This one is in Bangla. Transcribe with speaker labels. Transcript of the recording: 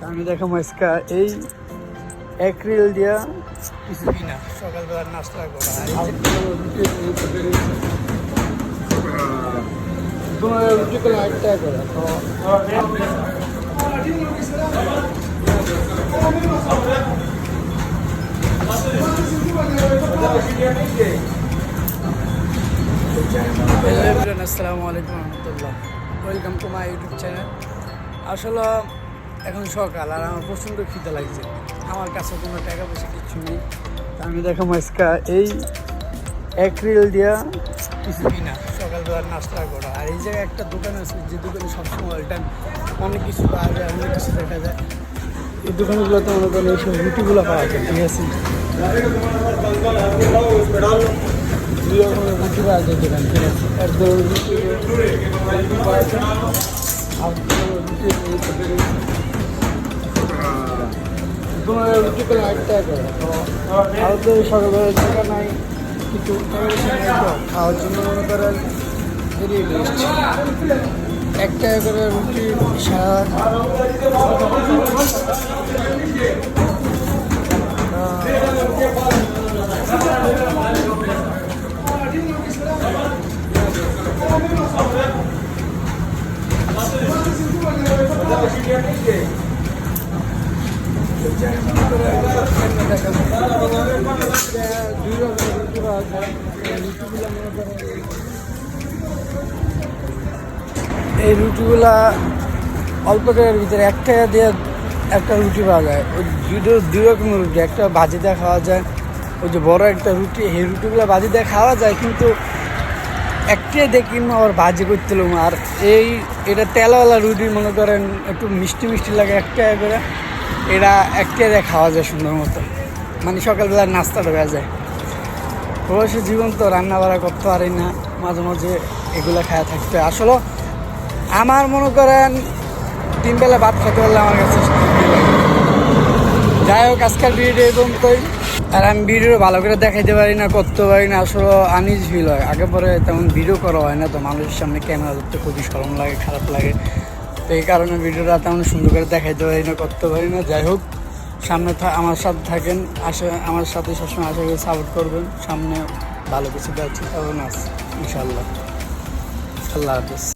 Speaker 1: আমি দেখো মাস্কা এই এক্রিল দিয়া কিছু কিনা সকালবেলার নাস্তা করা তোমার রুটি করলে 8 টাকা করে আসসালামু আলাইকুম রহমতুল্লাহ, welcome to my YouTube channel. আসলে এখন সকাল আর আমার প্রচণ্ড খিদে লাগছে, আমার কাছে কোনো টাকা পয়সা কিচ্ছু নেই। আমি দেখো মাস্কা এই এক্রিল দিয়া কিছু কিনা সকালবেলার নাস্তা করা। আর এই জায়গায় একটা দোকান আছে, যে দোকানে সবসময় অল টাইম অনেক কিছু পাওয়া যায়, অনেক কিছু দেখা যায়। এই দোকানগুলোতে মনে করেন এইসব রুটিগুলো পাওয়া যায়, ঠিক আছে। দুই রকমের রুটি পাওয়া যায় দোকান, ঠিক আছে। এক ধরনের রুটি পাওয়া যায় আর তোমার রুটি করলে 8 টাকা করে। আর তো সকালবেলা টাকা নাই, কিছু খাওয়ার জন্য মনে করেন বেরিয়ে এসেছি। 1 টাকা করে রুটি শাক এই রুটিগুলা অল্প টাকার ভিতরে 1 টাকা দিয়ে একটা রুটি পাওয়া যায়। ওই দুই রকমের রুটি, একটা ভাজি দিয়ে খাওয়া যায়, ওই যে বড় একটা রুটি, এই রুটিগুলো ভাজি দিয়ে খাওয়া যায়, কিন্তু একটাই দেখি না আবার ভাজি করতে লোক। আর এটা তেলওয়ালা রুটি মনে করেন একটু মিষ্টি মিষ্টি লাগে, 1 টাকা করে। এটা 1 টাকা দিয়ে খাওয়া যায় সুন্দর মতো, মানে সকালবেলার নাস্তাটা হয়ে যায়। অবশ্য জীবন তো রান্না বাড়া করতে পারি না, মাঝে মাঝে এগুলো খাওয়া থাকতে। আসলে আমার মনে করেন 3 বেলা ভাত খেতে পারলে আমার কাছে যাই হোক। আজকাল ভিডিও এই পর্যন্তই। আর আমি ভিডিও ভালো করে দেখাইতে পারি না, করতে পারি না, আসলে আনইজ ফিল হয়। আগে পরে তেমন ভিডিও করা হয় না, তো মানুষের সামনে ক্যামেরা ধরতে খুবই শরম লাগে, খারাপ লাগে। তো এই কারণে ভিডিওটা তেমন সুন্দর করে দেখাইতে পারি না, করতে পারি না। যাই হোক, সামনে আমার সাথে থাকেন, আমার সাথে সবসময় আশা করি সাপোর্ট করবেন। সামনে ভালো কিছু দেওয়ার চিন্তা ভাবনা আছে ইনশাআল্লাহ। আল্লাহ হাফিজ।